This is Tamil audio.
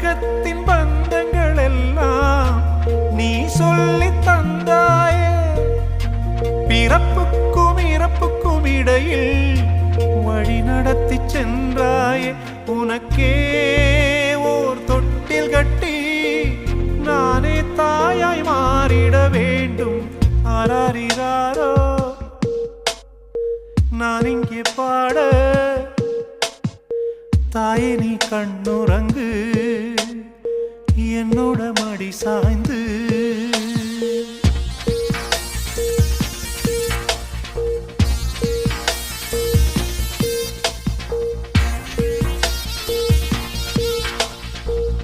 உலகத்தின் பந்தங்கள் எல்லாம் நீ சொல்லி தந்தாயே. பிறப்புக்கும் இறப்புக்கும் இடையில் வழி நடத்தி சென்றாயே. உனக்கே ஓர் தொட்டில் கட்டி நானே தாயாய் மாறிட வேண்டும். ஆராரிராரோ நான் இங்கே பாட, தாயே நீ கண்ணுறங்கு, என்னோட மடி சாய்ந்து